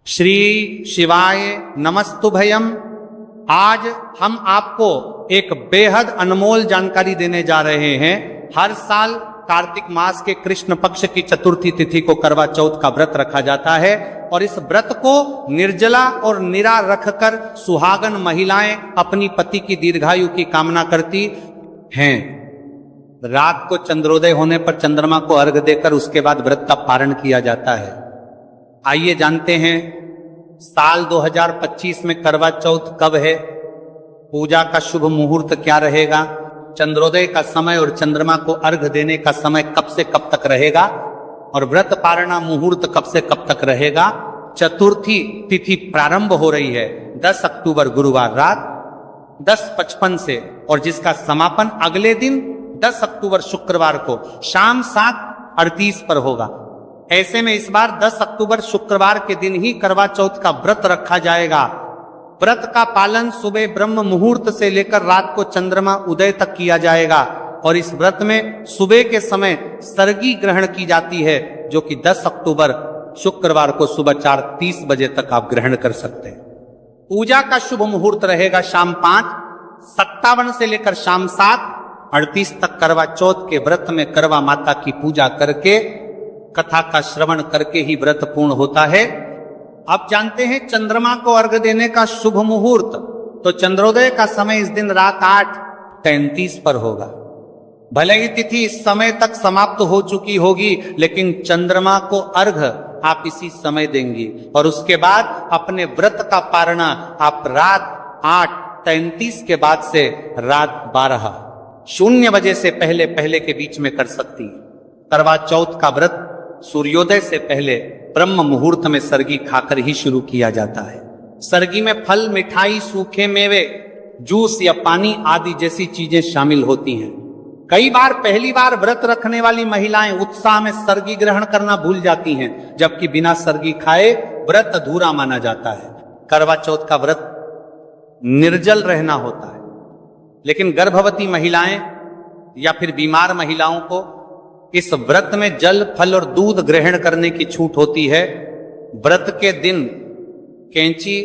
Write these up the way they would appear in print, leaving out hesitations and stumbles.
श्री शिवाय नमस्तुभयम। आज हम आपको एक बेहद अनमोल जानकारी देने जा रहे हैं। हर साल कार्तिक मास के कृष्ण पक्ष की चतुर्थी तिथि को करवा चौथ का व्रत रखा जाता है और इस व्रत को निर्जला और निरा रखकर सुहागन महिलाएं अपनी पति की दीर्घायु की कामना करती हैं। रात को चंद्रोदय होने पर चंद्रमा को अर्घ देकर उसके बाद व्रत का पारण किया जाता है। आइए जानते हैं साल 2025 में करवा चौथ कब है, पूजा का शुभ मुहूर्त क्या रहेगा, चंद्रोदय का समय और चंद्रमा को अर्घ देने का समय कब से कब तक रहेगा और व्रत पारणा मुहूर्त कब से कब तक रहेगा। चतुर्थी तिथि प्रारंभ हो रही है 10 अक्टूबर गुरुवार रात 10:55 से और जिसका समापन अगले दिन 10 अक्टूबर शुक्रवार को शाम 7:38 पर होगा। ऐसे में इस बार 10 अक्टूबर शुक्रवार के दिन ही करवा चौथ का व्रत रखा जाएगा। व्रत का पालन सुबह ब्रह्म मुहूर्त से लेकर रात को चंद्रमा उदय तक किया जाएगा और इस व्रत में सुबह के समय सर्गी ग्रहण की जाती है जो कि 10 अक्टूबर शुक्रवार को सुबह 4:30 बजे तक आप ग्रहण कर सकते हैं। पूजा का शुभ मुहूर्त रहेगा शाम 5:57 से लेकर शाम 7:38 तक। करवा चौथ के व्रत में करवा माता की पूजा करके कथा का श्रवण करके ही व्रत पूर्ण होता है। अब जानते हैं चंद्रमा को अर्घ देने का शुभ मुहूर्त। तो चंद्रोदय का समय इस दिन रात 8:33 पर होगा। भले ही तिथि इस समय तक समाप्त हो चुकी होगी लेकिन चंद्रमा को अर्घ आप इसी समय देंगी और उसके बाद अपने व्रत का पारणा आप रात 8:33 के बाद से रात 12:00 बजे से पहले पहले के बीच में कर सकती है। करवा चौथ का व्रत सूर्योदय से पहले ब्रह्म मुहूर्त में सर्गी खाकर ही शुरू किया जाता है। सर्गी में फल, मिठाई, सूखे मेवे, जूस या पानी आदि जैसी चीजें शामिल होती हैं। कई बार पहली बार व्रत रखने वाली महिलाएं उत्साह में सर्गी ग्रहण करना भूल जाती हैं, जबकि बिना सर्गी खाए व्रत अधूरा माना जाता है। करवा चौथ का व्रत निर्जल रहना होता है, लेकिन गर्भवती महिलाएं या फिर बीमार महिलाओं को इस व्रत में जल, फल और दूध ग्रहण करने की छूट होती है। व्रत के दिन कैंची,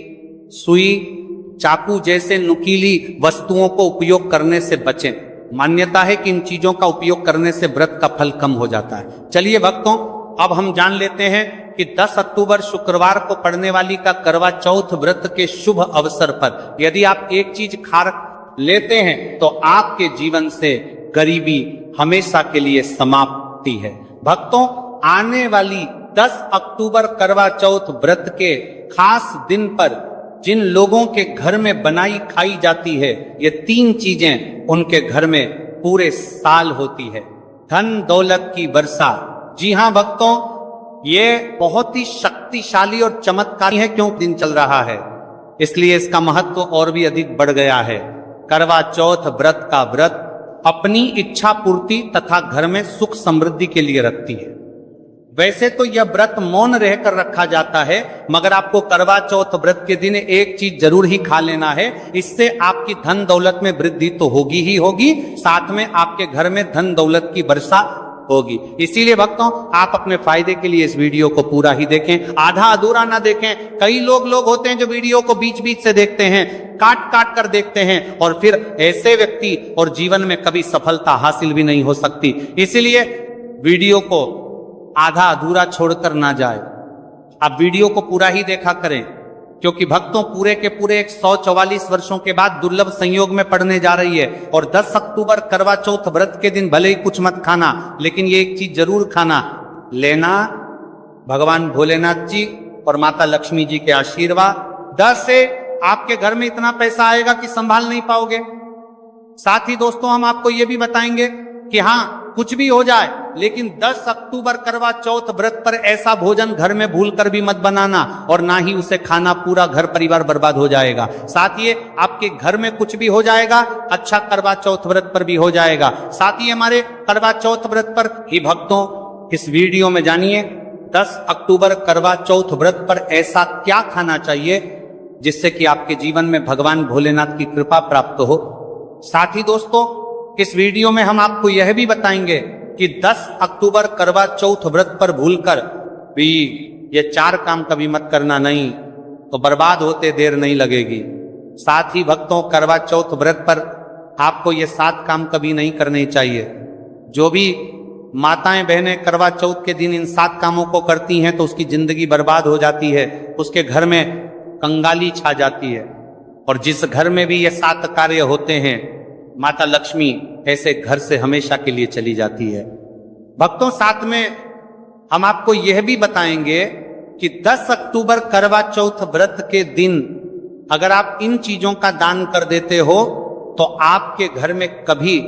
सुई, चाकू जैसे नुकीली वस्तुओं को उपयोग करने से बचें। मान्यता है कि इन चीजों का उपयोग करने से व्रत का फल कम हो जाता है। चलिए भक्तों, अब हम जान लेते हैं कि 10 अक्टूबर शुक्रवार को पड़ने वाली का करवा चौथ व्रत के शुभ अवसर पर यदि आप एक चीज खा लेते हैं तो आपके जीवन से गरीबी हमेशा के लिए समाप्ति है। भक्तों, आने वाली 10 अक्टूबर करवा चौथ व्रत के खास दिन पर जिन लोगों के घर में बनाई खाई जाती है, ये 3 चीजें उनके घर में पूरे साल होती है। धन दौलत की वर्षा। जी हां भक्तों, ये बहुत ही शक्तिशाली और चमत्कारी है। क्यों दिन चल रहा है इसलिए इसका महत्व और भी अधिक बढ़ गया है। करवा चौथ व्रत का व्रत अपनी इच्छा पूर्ति तथा घर में सुख समृद्धि के लिए रखती है। वैसे तो यह व्रत मौन रहकर रखा जाता है, मगर आपको करवा चौथ व्रत के दिन एक चीज जरूर ही खा लेना है। इससे आपकी धन दौलत में वृद्धि तो होगी ही होगी, साथ में आपके घर में धन दौलत की वर्षा होगी। इसीलिए भक्तों, आप अपने फायदे के लिए इस वीडियो को पूरा ही देखें, आधा अधूरा ना देखें। कई लोग होते हैं जो वीडियो को बीच बीच से देखते हैं, काट काट कर देखते हैं और फिर ऐसे व्यक्ति और जीवन में कभी सफलता हासिल भी नहीं हो सकती। इसीलिए वीडियो को आधा अधूरा छोड़कर ना जाए, आप वीडियो को पूरा ही देखा करें, क्योंकि भक्तों पूरे के पूरे 144 वर्षों के बाद दुर्लभ संयोग में पड़ने जा रही है। और 10 अक्टूबर करवा चौथ व्रत के दिन भले ही कुछ मत खाना, लेकिन ये एक चीज जरूर खाना लेना, भगवान भोलेनाथ जी और माता लक्ष्मी जी के आशीर्वाद। 10 से आपके घर में इतना पैसा आएगा कि संभाल नहीं पाओगे। साथ ही दोस्तों, हम आपको ये भी बताएंगे कि हाँ, कुछ भी हो जाए लेकिन 10 अक्टूबर करवा चौथ व्रत पर ऐसा भोजन घर में भूलकर भी मत बनाना और ना ही उसे खाना, पूरा घर परिवार बर्बाद हो जाएगा। साथ ही आपके घर में कुछ भी हो जाएगा, अच्छा करवा चौथ व्रत पर भी हो जाएगा। साथ ही हमारे करवा चौथ व्रत पर ही भक्तों इस वीडियो में जानिए 10 अक्टूबर करवा चौथ व्रत पर ऐसा क्या खाना चाहिए जिससे कि आपके जीवन में भगवान भोलेनाथ की कृपा प्राप्त हो। साथ ही दोस्तों, इस वीडियो में हम आपको यह भी बताएंगे कि 10 अक्टूबर करवा चौथ व्रत पर भूलकर भी ये 4 काम कभी मत करना, नहीं तो बर्बाद होते देर नहीं लगेगी। साथ ही भक्तों, करवा चौथ व्रत पर आपको ये 7 काम कभी नहीं करने चाहिए। जो भी माताएं बहनें करवा चौथ के दिन इन 7 कामों को करती हैं तो उसकी जिंदगी बर्बाद हो जाती है, उसके घर में कंगाली छा जाती है। और जिस घर में भी ये 7 कार्य होते हैं, माता लक्ष्मी ऐसे घर से हमेशा के लिए चली जाती है। भक्तों, साथ में हम आपको यह भी बताएंगे कि 10 अक्टूबर करवा चौथ व्रत के दिन अगर आप इन चीजों का दान कर देते हो तो आपके घर में कभी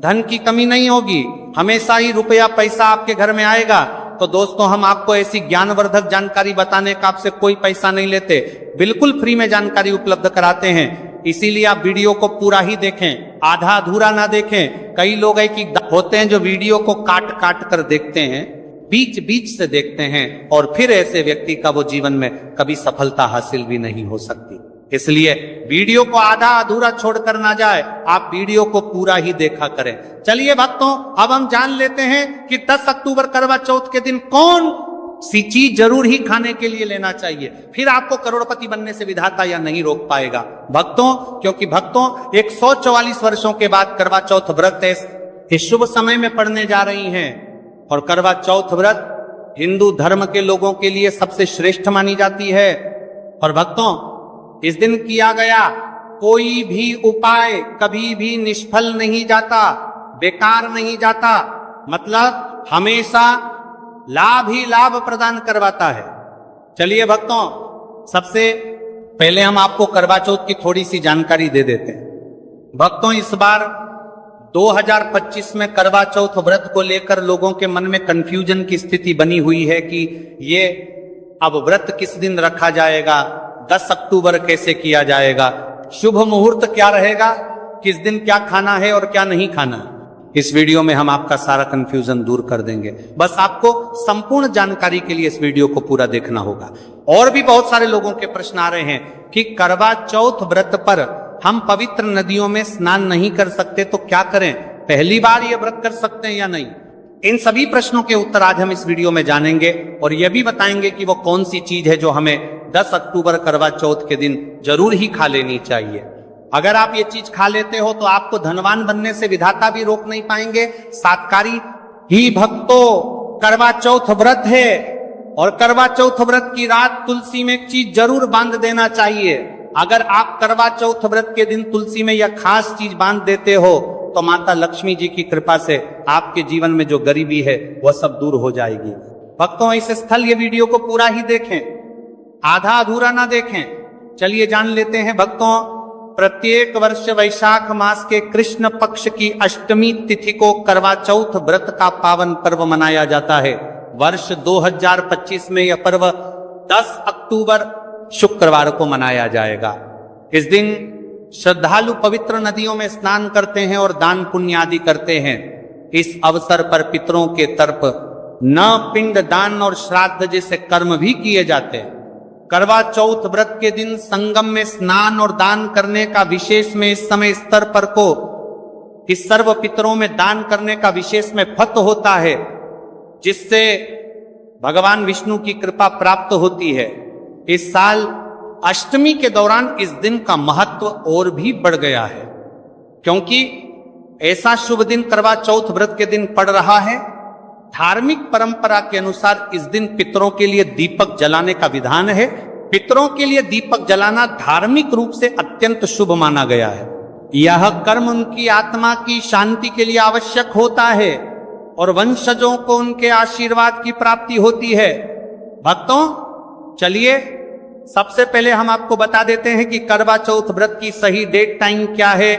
धन की कमी नहीं होगी, हमेशा ही रुपया पैसा आपके घर में आएगा। तो दोस्तों, हम आपको ऐसी ज्ञानवर्धक जानकारी बताने का आपसे कोई पैसा नहीं लेते, बिल्कुल फ्री में जानकारी उपलब्ध कराते हैं। इसीलिए आप वीडियो को पूरा ही देखें, आधा अधूरा ना देखें। कई लोग है कि होते हैं जो वीडियो को काट काट कर देखते हैं, बीच बीच से देखते हैं, और फिर ऐसे व्यक्ति का वो जीवन में कभी सफलता हासिल भी नहीं हो सकती। इसलिए वीडियो को आधा अधूरा छोड़कर ना जाए, आप वीडियो को पूरा ही देखा करें। चलिए भक्तों, अब हम जान लेते हैं कि 10 अक्टूबर करवा चौथ के दिन कौन सी चीज जरूर ही खाने के लिए लेना चाहिए, फिर आपको करोड़पति बनने से विधाता या नहीं रोक पाएगा। भक्तों, क्योंकि भक्तों 144 वर्षों के बाद करवा चौथ व्रत इस शुभ समय में पड़ने जा रही हैं। और करवा चौथ व्रत हिंदू धर्म के लोगों के लिए सबसे श्रेष्ठ मानी जाती है। और भक्तों, इस दिन किया गया कोई भी उपाय कभी भी निष्फल नहीं जाता, बेकार नहीं जाता, मतलब हमेशा लाभ ही लाभ प्रदान करवाता है। चलिए भक्तों, सबसे पहले हम आपको करवा चौथ की थोड़ी सी जानकारी दे देते हैं। भक्तों, इस बार 2025 में करवा चौथ व्रत को लेकर लोगों के मन में कंफ्यूजन की स्थिति बनी हुई है कि ये अब व्रत किस दिन रखा जाएगा, 10 अक्टूबर कैसे किया जाएगा, शुभ मुहूर्त क्या रहेगा, किस दिन क्या खाना है और क्या नहीं खाना। इस वीडियो में हम आपका सारा कंफ्यूजन दूर कर देंगे। बस आपको संपूर्ण जानकारी के लिए इस वीडियो को पूरा देखना होगा। और भी बहुत सारे लोगों के प्रश्न आ रहे हैं कि करवा चौथ व्रत पर हम पवित्र नदियों में स्नान नहीं कर सकते तो क्या करें, पहली बार ये व्रत कर सकते हैं या नहीं। इन सभी प्रश्नों के उत्तर आज हम इस वीडियो में जानेंगे और यह भी बताएंगे कि वो कौन सी चीज है जो हमें 10 अक्टूबर करवा चौथ के दिन जरूर ही खा लेनी चाहिए। अगर आप ये चीज खा लेते हो तो आपको धनवान बनने से विधाता भी रोक नहीं पाएंगे। सातकारी ही भक्तों, करवा चौथ व्रत है और करवा चौथ व्रत की रात तुलसी में एक चीज जरूर बांध देना चाहिए। अगर आप करवा चौथ व्रत के दिन तुलसी में यह खास चीज बांध देते हो तो माता लक्ष्मी जी की कृपा से आपके जीवन में जो गरीबी है वह सब दूर हो जाएगी। भक्तों, इस स्थल ये वीडियो को पूरा ही देखें, आधा अधूरा ना देखें। चलिए जान लेते हैं भक्तों, प्रत्येक वर्ष वैशाख मास के कृष्ण पक्ष की अष्टमी तिथि को करवा चौथ व्रत का पावन पर्व मनाया जाता है। वर्ष 2025 में यह पर्व 10 अक्टूबर शुक्रवार को मनाया जाएगा। इस दिन श्रद्धालु पवित्र नदियों में स्नान करते हैं और दान पुण्य आदि करते हैं। इस अवसर पर पितरों के तरफ न पिंड दान और श्राद्ध जैसे कर्म भी किए जाते हैं। करवा चौथ व्रत के दिन संगम में स्नान और दान करने का विशेष में इस समय स्तर पर को इस सर्व पितरों में दान करने का विशेष में फत होता है, जिससे भगवान विष्णु की कृपा प्राप्त होती है। इस साल अष्टमी के दौरान इस दिन का महत्व और भी बढ़ गया है, क्योंकि ऐसा शुभ दिन करवा चौथ व्रत के दिन पड़ रहा है। धार्मिक परंपरा के अनुसार इस दिन पितरों के लिए दीपक जलाने का विधान है। पितरों के लिए दीपक जलाना धार्मिक रूप से अत्यंत शुभ माना गया है। यह कर्म उनकी आत्मा की शांति के लिए आवश्यक होता है और वंशजों को उनके आशीर्वाद की प्राप्ति होती है। भक्तों, चलिए सबसे पहले हम आपको बता देते हैं कि करवा चौथ व्रत की सही डेट टाइम क्या है,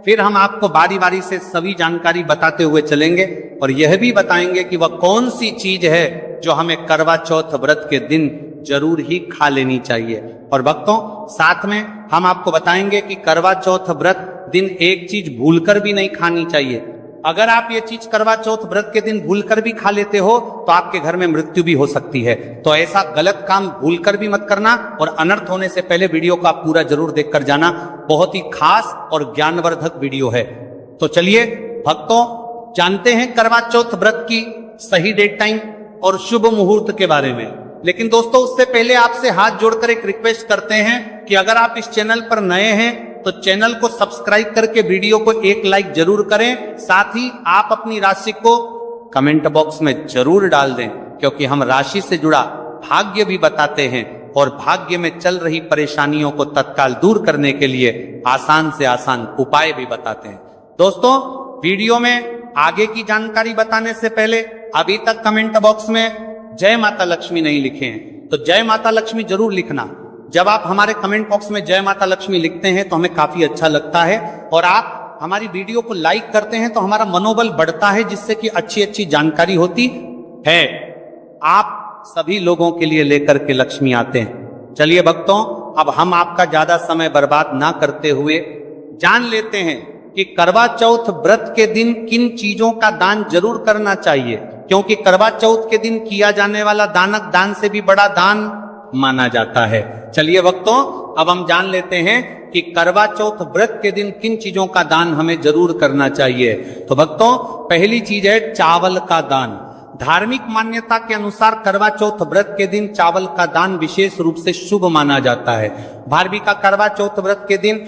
फिर हम आपको बारी बारी से सभी जानकारी बताते हुए चलेंगे और यह भी बताएंगे कि वह कौन सी चीज है जो हमें करवा चौथ व्रत के दिन जरूर ही खा लेनी चाहिए। और भक्तों, साथ में हम आपको बताएंगे कि करवा चौथ व्रत दिन एक चीज भूलकर भी नहीं खानी चाहिए। अगर आप ये चीज करवा चौथ व्रत के दिन भूलकर भी खा लेते हो तो आपके घर में मृत्यु भी हो सकती है। तो ऐसा गलत काम भूलकर भी मत करना और अनर्थ होने से पहले वीडियो को आप पूरा जरूर देखकर जाना। बहुत ही खास और ज्ञानवर्धक वीडियो है। तो चलिए भक्तों, जानते हैं करवा चौथ व्रत की सही डेट टाइम और शुभ मुहूर्त के बारे में। लेकिन दोस्तों उससे पहले आपसे हाथ जोड़कर एक रिक्वेस्ट करते हैं कि अगर आप इस चैनल पर नए हैं तो चैनल को सब्सक्राइब करके वीडियो को एक लाइक जरूर करें। साथ ही आप अपनी राशि को कमेंट बॉक्स में जरूर डाल दें, क्योंकि हम राशि से जुड़ा भाग्य भी बताते हैं और भाग्य में चल रही परेशानियों को तत्काल दूर करने के लिए आसान से आसान उपाय भी बताते हैं। दोस्तों, वीडियो में आगे की जानकारी बताने से पहले अभी तक कमेंट बॉक्स में जय माता लक्ष्मी नहीं लिखे हैं तो जय माता लक्ष्मी जरूर लिखना। जब आप हमारे कमेंट बॉक्स में जय माता लक्ष्मी लिखते हैं तो हमें काफी अच्छा लगता है और आप हमारी वीडियो को लाइक करते हैं तो हमारा मनोबल बढ़ता है, जिससे कि अच्छी अच्छी जानकारी होती है। आप सभी लोगों के लिए लेकर के लक्ष्मी आते हैं। चलिए भक्तों, अब हम आपका ज्यादा समय बर्बाद ना करते हुए जान लेते हैं कि करवा चौथ व्रत के दिन किन चीजों का दान जरूर करना चाहिए, क्योंकि करवा चौथ के दिन किया जाने वाला दानक दान से भी बड़ा दान माना जाता है। चलिए भक्तों, अब हम जान लेते हैं कि करवा चौथ व्रत के दिन किन चीजों का दान हमें जरूर करना चाहिए। तो भक्तों, पहली चीज है चावल का दान। धार्मिक मान्यता के अनुसार करवा चौथ व्रत के दिन चावल का दान विशेष रूप से शुभ माना जाता है। भारवी का करवा चौथ व्रत के दिन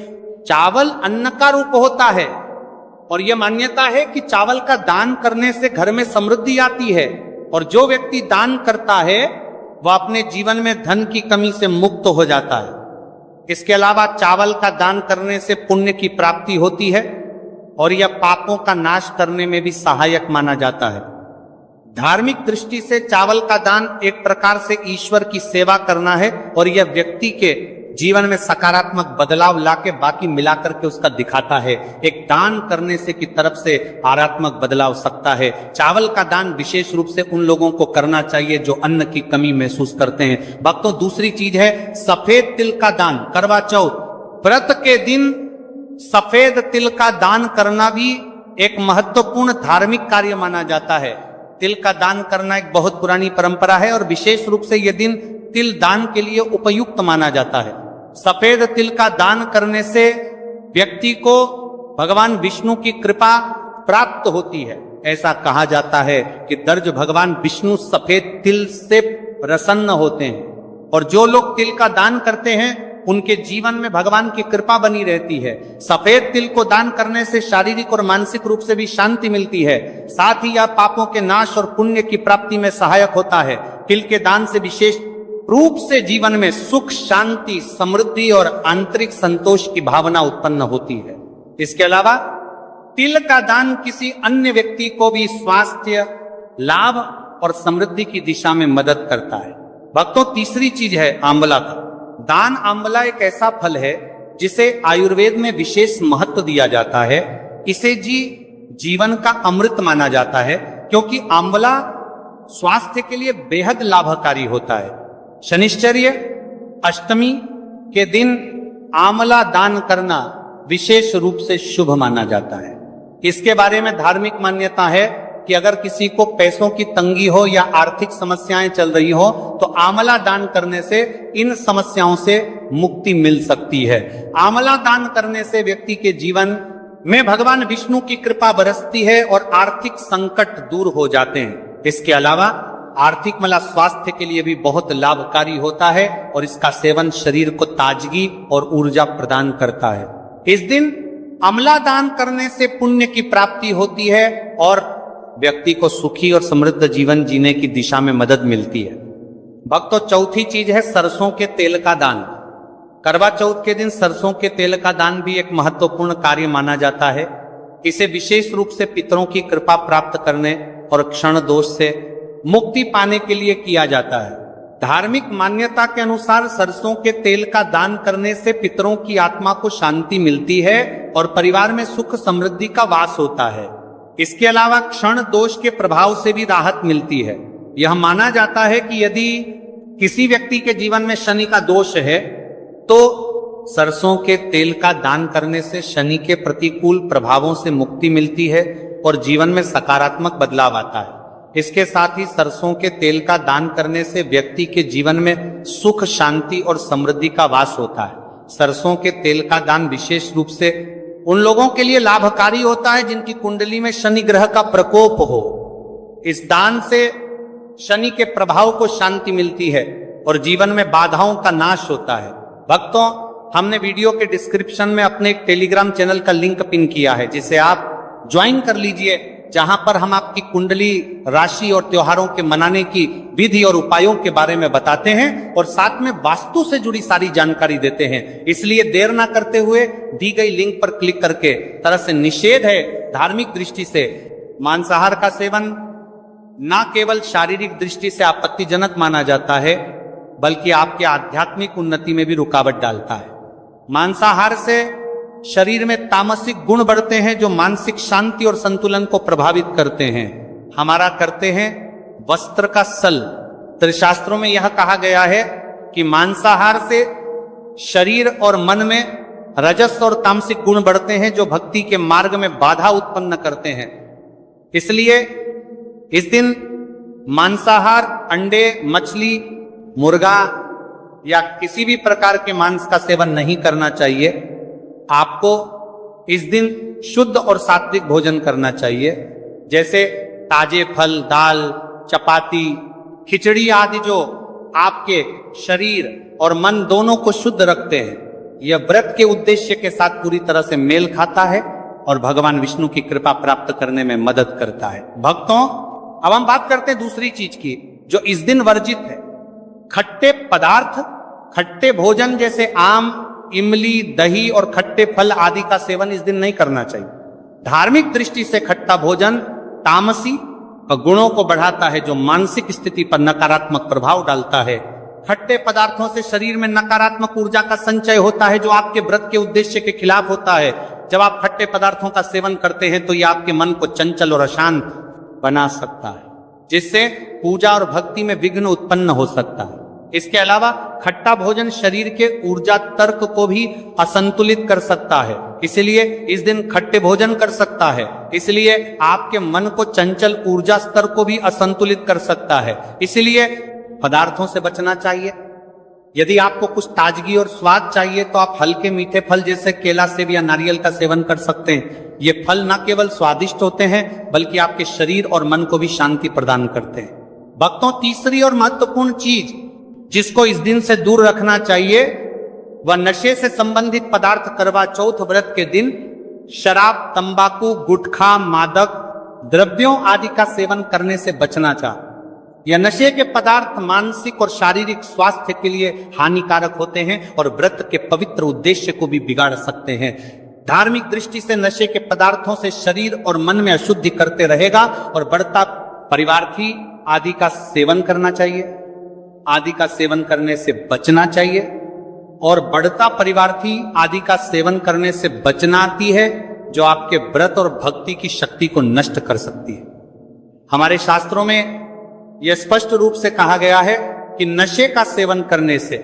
चावल अन्न का रूप होता है और यह मान्यता है कि चावल का दान करने से घर में समृद्धि आती है और जो व्यक्ति दान करता है वह अपने जीवन में धन की कमी से मुक्त हो जाता है। इसके अलावा चावल का दान करने से पुण्य की प्राप्ति होती है और यह पापों का नाश करने में भी सहायक माना जाता है। धार्मिक दृष्टि से चावल का दान एक प्रकार से ईश्वर की सेवा करना है और यह व्यक्ति के जीवन में सकारात्मक बदलाव लाके बाकी मिलाकर के उसका दिखाता है। एक दान करने से की तरफ से आरात्मक बदलाव सकता है। चावल का दान विशेष रूप से उन लोगों को करना चाहिए जो अन्न की कमी महसूस करते हैं। भक्तों, दूसरी चीज है सफेद तिल का दान। करवा चौथ व्रत के दिन सफेद तिल का दान करना भी एक महत्वपूर्ण धार्मिक कार्य माना जाता है। तिल का दान करना एक बहुत पुरानी परंपरा है और विशेष रूप से यह दिन तिल दान के लिए उपयुक्त माना जाता है। सफेद तिल का दान करने से व्यक्ति को भगवान विष्णु की कृपा प्राप्त होती है। ऐसा कहा जाता है कि दर्ज भगवान विष्णु सफेद तिल से प्रसन्न होते हैं और जो लोग तिल का दान करते हैं उनके जीवन में भगवान की कृपा बनी रहती है। सफेद तिल को दान करने से शारीरिक और मानसिक रूप से भी शांति मिलती है। साथ ही यह पापों के नाश और पुण्य की प्राप्ति में सहायक होता है। तिल के दान से विशेष रूप से जीवन में सुख, शांति, समृद्धि और आंतरिक संतोष की भावना उत्पन्न होती है। इसके अलावा तिल का दान किसी अन्य व्यक्ति को भी स्वास्थ्य लाभ और समृद्धि की दिशा में मदद करता है। भक्तों, तीसरी चीज है आंवला का दान। आंवला एक ऐसा फल है जिसे आयुर्वेद में विशेष महत्व दिया जाता है। इसे जीवन का अमृत माना जाता है क्योंकि आंवला स्वास्थ्य के लिए बेहद लाभकारी होता है। शनिश्चर्य अष्टमी के दिन आंवला दान करना विशेष रूप से शुभ माना जाता है। इसके बारे में धार्मिक मान्यता है कि अगर किसी को पैसों की तंगी हो या आर्थिक समस्याएं चल रही हो तो आंवला दान करने से इन समस्याओं से मुक्ति मिल सकती है। आंवला दान करने से व्यक्ति के जीवन में भगवान विष्णु की कृपा बरसती है और आर्थिक संकट दूर हो जाते हैं। इसके अलावा आर्थिक मतलब स्वास्थ्य के लिए भी बहुत लाभकारी होता है और इसका सेवन शरीर को ताजगी और ऊर्जा प्रदान करता है। इस दिन आंवला दान करने से पुण्य की प्राप्ति होती है और व्यक्ति को सुखी और समृद्ध जीवन जीने की दिशा में मदद मिलती है। भक्तों, चौथी चीज है सरसों के तेल का दान। करवा चौथ के दिन सरसों के तेल का दान भी एक महत्वपूर्ण कार्य माना जाता है। इसे विशेष रूप से पितरों की कृपा प्राप्त करने और क्षण दोष से मुक्ति पाने के लिए किया जाता है। धार्मिक मान्यता के अनुसार सरसों के तेल का दान करने से पितरों की आत्मा को शांति मिलती है और परिवार में सुख समृद्धि का वास होता है। इसके अलावा क्षण दोष के प्रभाव से भी राहत मिलती है। यह माना जाता है कि यदि किसी व्यक्ति के जीवन में शनि का दोष है तो सरसों के तेल का दान करने से शनि के प्रतिकूल प्रभावों से मुक्ति मिलती है और जीवन में सकारात्मक बदलाव आता है। इसके साथ ही सरसों के तेल का दान करने से व्यक्ति के जीवन में सुख, शांति और समृद्धि का वास होता है। सरसों के तेल का दान विशेष रूप से उन लोगों के लिए लाभकारी होता है जिनकी कुंडली में शनि ग्रह का प्रकोप हो। इस दान से शनि के प्रभाव को शांति मिलती है और जीवन में बाधाओं का नाश होता है। भक्तों, हमने वीडियो के डिस्क्रिप्शन में अपने एक टेलीग्राम चैनल का लिंक पिन किया है, जिसे आप ज्वाइन कर लीजिए, जहां पर हम आपकी कुंडली, राशि और त्योहारों के मनाने की विधि और उपायों के बारे में बताते हैं और साथ में वास्तु से जुड़ी सारी जानकारी देते हैं। इसलिए देर ना करते हुए दी गई लिंक पर क्लिक करके, तरह से निषेध है धार्मिक दृष्टि से मांसाहार का सेवन ना केवल शारीरिक दृष्टि से आपत्तिजनक माना जाता है, बल्कि आपके आध्यात्मिक उन्नति में भी रुकावट डालता है। मांसाहार से शरीर में तामसिक गुण बढ़ते हैं, जो मानसिक शांति और संतुलन को प्रभावित करते हैं। हमारा करते हैं वस्त्र का सल। त्रिशास्त्रों में यह कहा गया है कि मांसाहार से शरीर और मन में रजस और तामसिक गुण बढ़ते हैं, जो भक्ति के मार्ग में बाधा उत्पन्न करते हैं। इसलिए इस दिन मांसाहार, अंडे, मछली, मुर्गा या किसी भी प्रकार के मांस का सेवन नहीं करना चाहिए। आपको इस दिन शुद्ध और सात्विक भोजन करना चाहिए, जैसे ताजे फल, दाल, चपाती, खिचड़ी आदि, जो आपके शरीर और मन दोनों को शुद्ध रखते हैं। यह व्रत के उद्देश्य के साथ पूरी तरह से मेल खाता है और भगवान विष्णु की कृपा प्राप्त करने में मदद करता है। भक्तों, अब हम बात करते हैं दूसरी चीज की, जो इस दिन वर्जित है। खट्टे पदार्थ, खट्टे भोजन जैसे आम, इमली, दही और खट्टे फल आदि का सेवन इस दिन नहीं करना चाहिए। धार्मिक दृष्टि से खट्टा भोजन तामसी गुणों को बढ़ाता है, जो मानसिक स्थिति पर नकारात्मक प्रभाव डालता है। खट्टे पदार्थों से शरीर में नकारात्मक ऊर्जा का संचय होता है, जो आपके व्रत के उद्देश्य के खिलाफ होता है। जब आप खट्टे पदार्थों का सेवन करते हैं तो यह आपके मन को चंचल और अशांत बना सकता है, जिससे पूजा और भक्ति में विघ्न उत्पन्न हो सकता है। इसके अलावा खट्टा भोजन शरीर के ऊर्जा तर्क को भी असंतुलित कर सकता है, इसलिए इस दिन खट्टे भोजन कर सकता है। इसलिए आपके मन को चंचल ऊर्जा स्तर को भी असंतुलित कर सकता है, इसलिए पदार्थों से बचना चाहिए। यदि आपको कुछ ताजगी और स्वाद चाहिए तो आप हल्के मीठे फल जैसे केला, सेब या नारियल का सेवन कर सकते हैं। ये फल न केवल स्वादिष्ट होते हैं, बल्कि आपके शरीर और मन को भी शांति प्रदान करते हैं। भक्तों, तीसरी और महत्वपूर्ण चीज जिसको इस दिन से दूर रखना चाहिए, वह नशे से संबंधित पदार्थ। करवा चौथ व्रत के दिन शराब, तंबाकू, गुटखा, मादक द्रव्यों आदि का सेवन करने से बचना चाहिए। यह नशे के पदार्थ मानसिक और शारीरिक स्वास्थ्य के लिए हानिकारक होते हैं और व्रत के पवित्र उद्देश्य को भी बिगाड़ सकते हैं। धार्मिक दृष्टि से नशे के पदार्थों से शरीर और मन में अशुद्धि करते रहेगा और बढ़ता परिवार्थी आदि का सेवन करना चाहिए, आदि का सेवन करने से बचना चाहिए। और बढ़ता परिवार्थी आदि का सेवन करने से बचना आती है, जो आपके व्रत और भक्ति की शक्ति को नष्ट कर सकती है। हमारे शास्त्रों में यह स्पष्ट रूप से कहा गया है कि नशे का सेवन करने से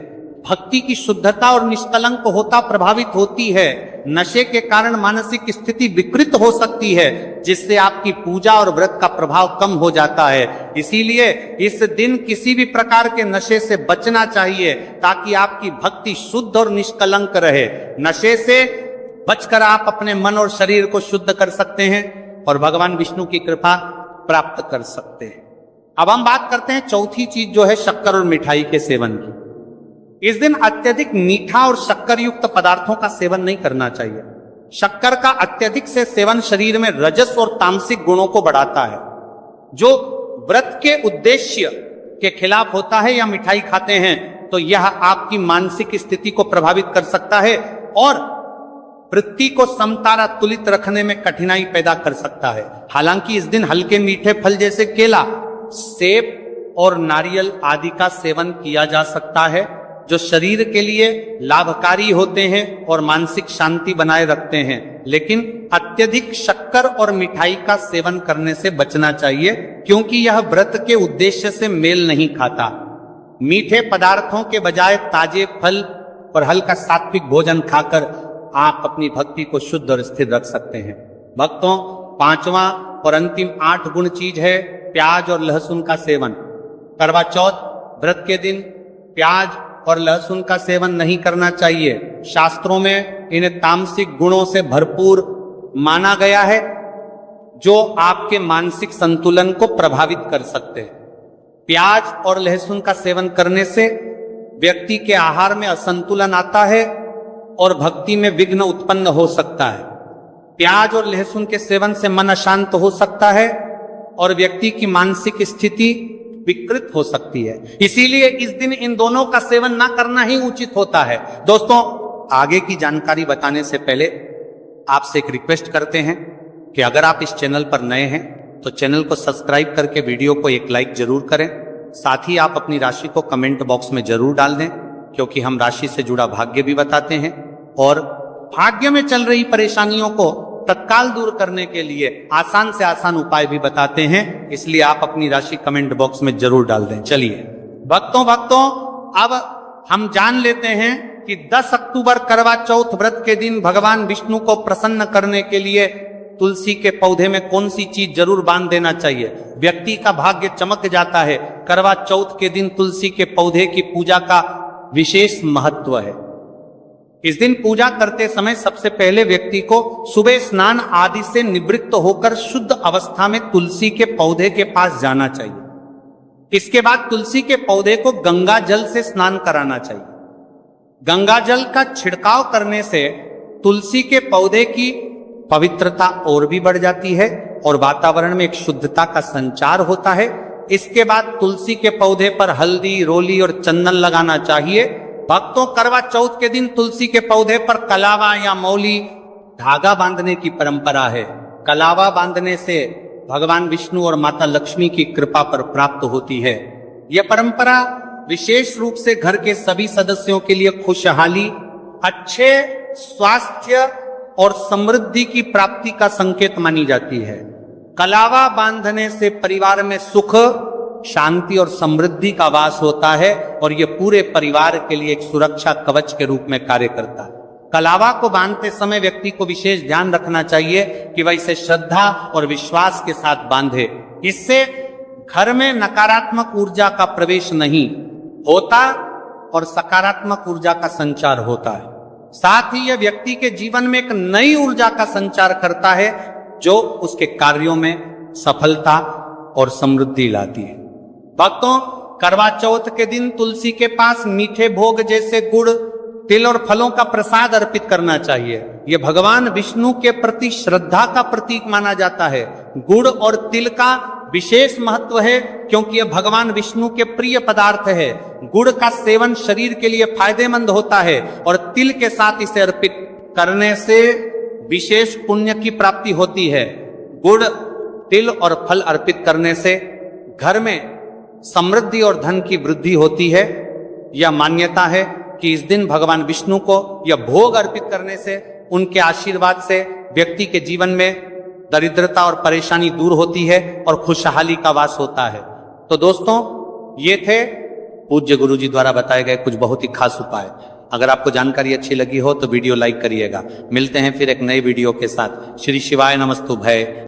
भक्ति की शुद्धता और निष्कलंक होता प्रभावित होती है। नशे के कारण मानसिक स्थिति विकृत हो सकती है, जिससे आपकी पूजा और व्रत का प्रभाव कम हो जाता है। इसीलिए इस दिन किसी भी प्रकार के नशे से बचना चाहिए, ताकि आपकी भक्ति शुद्ध और निष्कलंक रहे। नशे से बचकर आप अपने मन और शरीर को शुद्ध कर सकते हैं और भगवान विष्णु की कृपा प्राप्त कर सकते हैं। अब हम बात करते हैं चौथी चीज, जो है शक्कर और मिठाई के सेवन की। इस दिन अत्यधिक मीठा और शक्कर युक्त पदार्थों का सेवन नहीं करना चाहिए। शक्कर का अत्यधिक से सेवन शरीर में रजस और तामसिक गुणों को बढ़ाता है, जो व्रत के उद्देश्य के खिलाफ होता है। या मिठाई खाते हैं तो यह आपकी मानसिक स्थिति को प्रभावित कर सकता है और वृत्ति को समतारा तुलित रखने में कठिनाई पैदा कर सकता है। हालांकि इस दिन हल्के मीठे फल जैसे केला, सेब और नारियल आदि का सेवन किया जा सकता है, जो शरीर के लिए लाभकारी होते हैं और मानसिक शांति बनाए रखते हैं। लेकिन अत्यधिक शक्कर और मिठाई का सेवन करने से बचना चाहिए, क्योंकि यह व्रत के उद्देश्य से मेल नहीं खाता। मीठे पदार्थों के बजाय ताजे फल और हल्का सात्विक भोजन खाकर आप अपनी भक्ति को शुद्ध और स्थिर रख सकते हैं। भक्तों, पांचवा और अंतिम 8 गुण चीज है प्याज और लहसुन का सेवन। करवा चौथ व्रत के दिन प्याज और लहसुन का सेवन नहीं करना चाहिए। शास्त्रों में इन्हें तामसिक गुणों से भरपूर माना गया है, जो आपके मानसिक संतुलन को प्रभावित कर सकते हैं। प्याज और लहसुन का सेवन करने से व्यक्ति के आहार में असंतुलन आता है और भक्ति में विघ्न उत्पन्न हो सकता है। प्याज और लहसुन के सेवन से मन अशांत हो सकता है और व्यक्ति की मानसिक स्थिति विकृत हो सकती है। इसीलिए इस दिन इन दोनों का सेवन ना करना ही उचित होता है। दोस्तों, आगे की जानकारी बताने से पहले आपसे एक रिक्वेस्ट करते हैं कि अगर आप इस चैनल पर नए हैं तो चैनल को सब्सक्राइब करके वीडियो को एक लाइक जरूर करें। साथ ही आप अपनी राशि को कमेंट बॉक्स में जरूर डाल दें, क्योंकि हम राशि से जुड़ा भाग्य भी बताते हैं और भाग्य में चल रही परेशानियों को तत्काल दूर करने के लिए आसान से आसान उपाय भी बताते हैं। इसलिए आप अपनी राशि कमेंट बॉक्स में जरूर डाल दें। चलिए भक्तों अब हम जान लेते हैं कि 10 अक्टूबर करवा चौथ व्रत के दिन भगवान विष्णु को प्रसन्न करने के लिए तुलसी के पौधे में कौन सी चीज जरूर बांध देना चाहिए। व्यक्ति का भाग्य चमक जाता है। करवा चौथ के दिन तुलसी के पौधे की पूजा का विशेष महत्व है। इस दिन पूजा करते समय सबसे पहले व्यक्ति को सुबह स्नान आदि से निवृत्त होकर शुद्ध अवस्था में तुलसी के पौधे के पास जाना चाहिए। इसके बाद तुलसी के पौधे को गंगा जल से स्नान कराना चाहिए। गंगा जल का छिड़काव करने से तुलसी के पौधे की पवित्रता और भी बढ़ जाती है और वातावरण में एक शुद्धता का संचार होता है। इसके बाद तुलसी के पौधे पर हल्दी, रोली और चंदन लगाना चाहिए। भक्तों, करवा चौथ के दिन तुलसी के पौधे पर कलावा या मौली धागा बांधने की परंपरा है। कलावा बांधने से भगवान विष्णु और माता लक्ष्मी की कृपा पर प्राप्त होती है। यह परंपरा विशेष रूप से घर के सभी सदस्यों के लिए खुशहाली, अच्छे स्वास्थ्य और समृद्धि की प्राप्ति का संकेत मानी जाती है। कलावा बांधने से परिवार में सुख, शांति और समृद्धि का वास होता है और यह पूरे परिवार के लिए एक सुरक्षा कवच के रूप में कार्य करता है। कलावा को बांधते समय व्यक्ति को विशेष ध्यान रखना चाहिए कि वह इसे श्रद्धा और विश्वास के साथ बांधे। इससे घर में नकारात्मक ऊर्जा का प्रवेश नहीं होता और सकारात्मक ऊर्जा का संचार होता है। साथ ही यह व्यक्ति के जीवन में एक नई ऊर्जा का संचार करता है जो उसके कार्यों में सफलता और समृद्धि लाती है। भक्तों, करवा चौथ के दिन तुलसी के पास मीठे भोग जैसे गुड़, तिल और फलों का प्रसाद अर्पित करना चाहिए। यह भगवान विष्णु के प्रति श्रद्धा का प्रतीक माना जाता है। गुड़ और तिल का विशेष महत्व है क्योंकि यह भगवान विष्णु के प्रिय पदार्थ है। गुड़ का सेवन शरीर के लिए फायदेमंद होता है और तिल के साथ इसे अर्पित करने से विशेष पुण्य की प्राप्ति होती है। गुड़, तिल और फल अर्पित करने से घर में समृद्धि और धन की वृद्धि होती है। यह मान्यता है कि इस दिन भगवान विष्णु को यह भोग अर्पित करने से, उनके आशीर्वाद से व्यक्ति के जीवन में दरिद्रता और परेशानी दूर होती है और खुशहाली का वास होता है। तो दोस्तों, ये थे पूज्य गुरुजी द्वारा बताए गए कुछ बहुत ही खास उपाय। अगर आपको जानकारी अच्छी लगी हो तो वीडियो लाइक करिएगा। मिलते हैं फिर एक नए वीडियो के साथ। श्री शिवाय नमस्तुभ्यं।